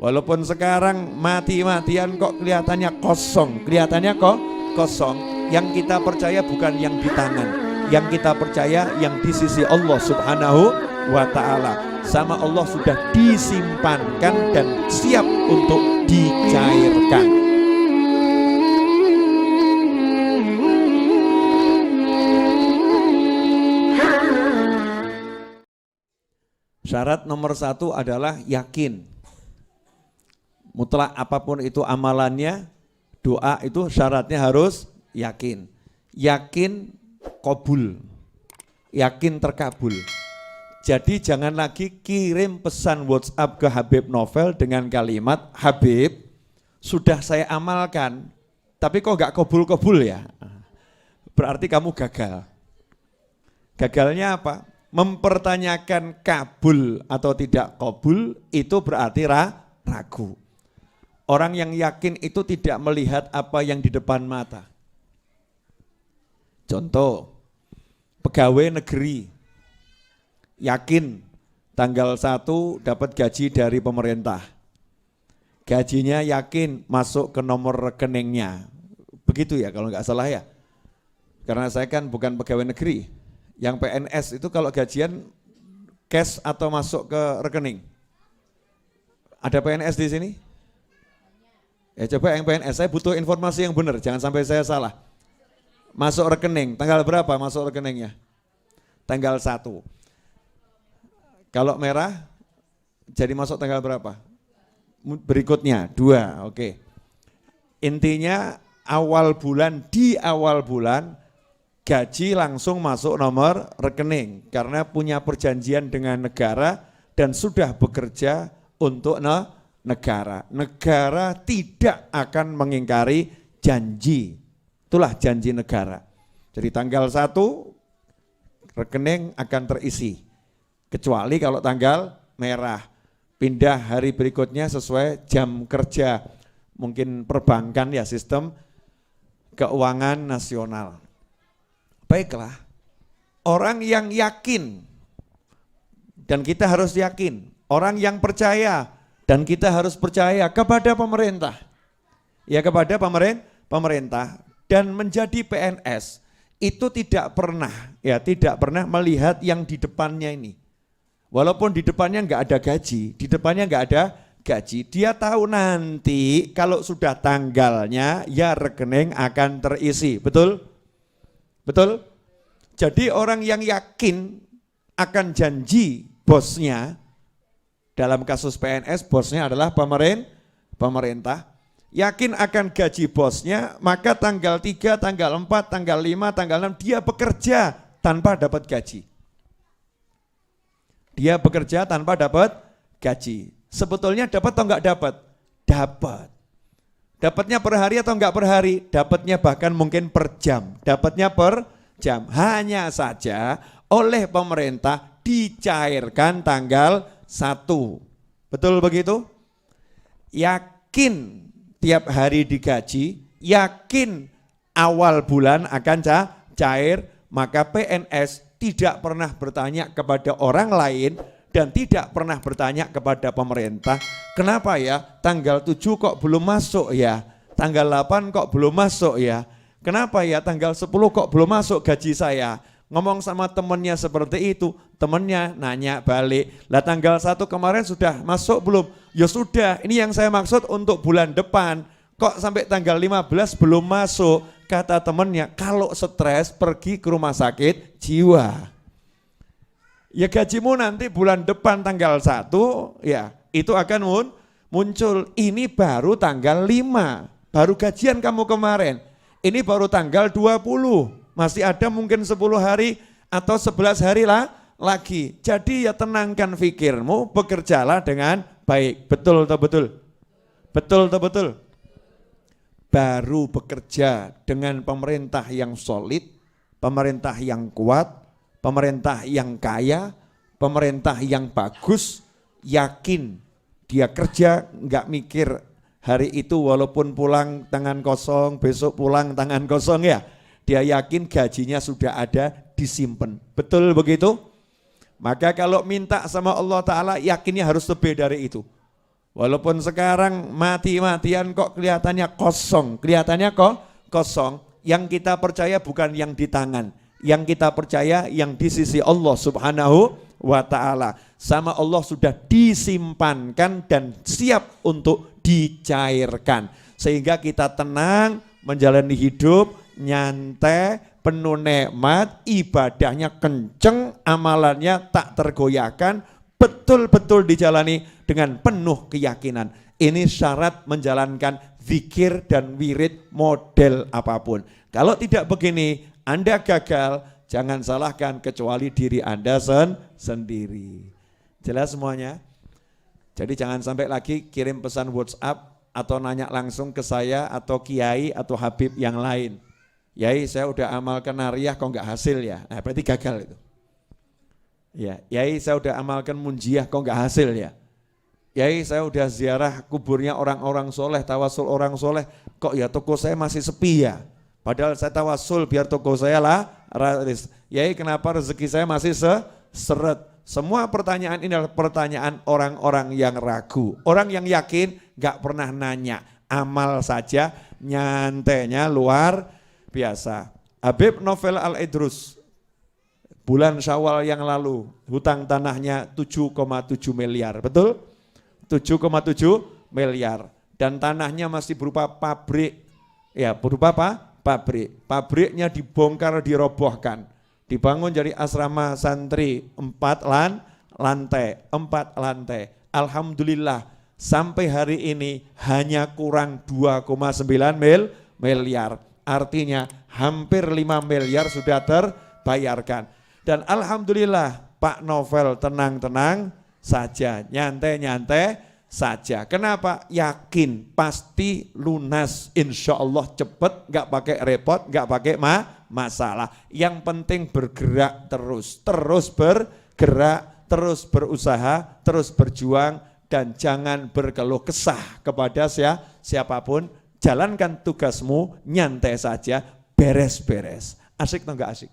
Walaupun sekarang mati-matian kok kelihatannya kosong, kelihatannya kok kosong. Yang kita percaya bukan yang di tangan, yang kita percaya yang di sisi Allah Subhanahu wa ta'ala. Sama Allah sudah disimpankan dan siap untuk dicairkan. Syarat nomor 1 adalah yakin. Mutlak apapun itu amalannya, doa itu syaratnya harus yakin. Yakin qabul, yakin terkabul. Jadi jangan lagi kirim pesan WhatsApp ke Habib Novel dengan kalimat, Habib sudah saya amalkan, tapi kok gak kabul-kabul ya? Berarti kamu gagal. Gagalnya apa? Mempertanyakan kabul atau tidak kabul itu berarti ragu. Orang yang yakin itu tidak melihat apa yang di depan mata. Contoh, pegawai negeri yakin tanggal 1 dapat gaji dari pemerintah. Gajinya yakin masuk ke nomor rekeningnya. Begitu ya kalau nggak salah ya. Karena saya kan bukan pegawai negeri. Yang PNS itu kalau gajian cash atau masuk ke rekening? Ada PNS di sini? Ya coba yang PNS, saya butuh informasi yang benar, jangan sampai saya salah. Masuk rekening, tanggal berapa masuk rekeningnya? Tanggal 1. Kalau merah, jadi masuk tanggal berapa? Berikutnya, 2, oke. Intinya di awal bulan, gaji langsung masuk nomor rekening. Karena punya perjanjian dengan negara dan sudah bekerja untuk negara. Negara tidak akan mengingkari janji. Itulah janji negara. Jadi tanggal 1 rekening akan terisi. Kecuali kalau tanggal merah. Pindah hari berikutnya sesuai jam kerja. Mungkin perbankan ya, sistem keuangan nasional. Baiklah. Orang yang yakin dan kita harus yakin. Orang yang percaya dan kita harus percaya kepada pemerintah. Ya kepada pemerintah dan menjadi PNS itu tidak pernah melihat yang di depannya ini. Walaupun di depannya enggak ada gaji, dia tahu nanti kalau sudah tanggalnya ya rekening akan terisi. Betul? Betul? Jadi orang yang yakin akan janji bosnya, dalam kasus PNS bosnya adalah pemerintah, yakin akan gaji bosnya, maka tanggal 3, tanggal 4, tanggal 5, tanggal 6 dia bekerja tanpa dapat gaji. Dia bekerja tanpa dapat gaji. Sebetulnya dapat atau enggak dapat? Dapat. Dapatnya per hari atau enggak per hari? Dapatnya bahkan mungkin per jam. Dapatnya per jam. Hanya saja oleh pemerintah dicairkan tanggal 1. Betul begitu? Yakin tiap hari digaji, yakin awal bulan akan cair, maka PNS tidak pernah bertanya kepada orang lain dan tidak pernah bertanya kepada pemerintah, kenapa ya tanggal 7 kok belum masuk ya, tanggal 8 kok belum masuk ya, kenapa ya tanggal 10 kok belum masuk gaji saya. Ngomong sama temennya seperti itu, temennya nanya balik, lah tanggal 1 kemarin sudah masuk belum? Ya sudah, ini yang saya maksud untuk bulan depan, kok sampai tanggal 15 belum masuk? Kata temennya, kalau stres pergi ke rumah sakit jiwa. Ya gajimu nanti bulan depan tanggal 1, ya itu akan muncul, ini baru tanggal 5, baru gajian kamu kemarin, ini baru tanggal 20. Masih ada mungkin 10 hari atau 11 hari lagi. Jadi ya tenangkan pikirmu, bekerjalah dengan baik. Betul atau betul? Betul atau betul? Baru bekerja dengan pemerintah yang solid, pemerintah yang kuat, pemerintah yang kaya, pemerintah yang bagus, yakin dia kerja nggak mikir hari itu walaupun pulang tangan kosong, besok pulang tangan kosong ya. Dia yakin gajinya sudah ada, disimpan. Betul begitu? Maka kalau minta sama Allah Ta'ala yakinnya harus lebih dari itu. Walaupun sekarang mati-matian kok kelihatannya kosong, kosong. Yang kita percaya bukan yang di tangan, yang kita percaya yang di sisi Allah Subhanahu wa ta'ala. Sama Allah sudah disimpankan dan siap untuk dicairkan. Sehingga kita tenang menjalani hidup, nyantai, penuh nikmat, ibadahnya kenceng, amalannya tak tergoyahkan, betul-betul dijalani dengan penuh keyakinan. Ini syarat menjalankan zikir dan wirid model apapun. Kalau tidak begini, Anda gagal, jangan salahkan kecuali diri Anda sendiri. Jelas semuanya? Jadi jangan sampai lagi kirim pesan WhatsApp atau nanya langsung ke saya atau Kiai atau Habib yang lain. Yai, saya udah amalkan nariyah kok nggak hasil ya. Nah, berarti gagal itu. Ya, Yai, saya udah amalkan munjiah kok nggak hasil ya. Yai, saya udah ziarah kuburnya orang-orang soleh, tawasul orang soleh, kok ya toko saya masih sepi ya. Padahal saya tawasul biar toko saya lah raris. Yai, kenapa rezeki saya masih seret? Semua pertanyaan ini adalah pertanyaan orang-orang yang ragu. Orang yang yakin gak pernah nanya, amal saja, nyantainya luar biasa. Habib Novel Al-Idrus, bulan Syawal yang lalu, hutang tanahnya 7,7 miliar, betul? 7,7 miliar. Dan tanahnya masih berupa pabrik, ya berupa apa? Pabrik. Pabriknya dibongkar, dirobohkan. Dibangun jadi asrama santri 4 lantai. Alhamdulillah sampai hari ini hanya kurang 2,9 miliar. Artinya hampir 5 miliar sudah terbayarkan. Dan alhamdulillah Pak Novel tenang-tenang saja, nyantai-nyantai saja. Kenapa? Yakin pasti lunas, insya Allah cepet, gak pakai repot, gak pakai masalah. Yang penting bergerak terus bergerak, terus berusaha, terus berjuang, dan jangan berkeluh kesah kepada siapapun. Jalankan tugasmu, nyantai saja, beres-beres. Asik atau enggak asik?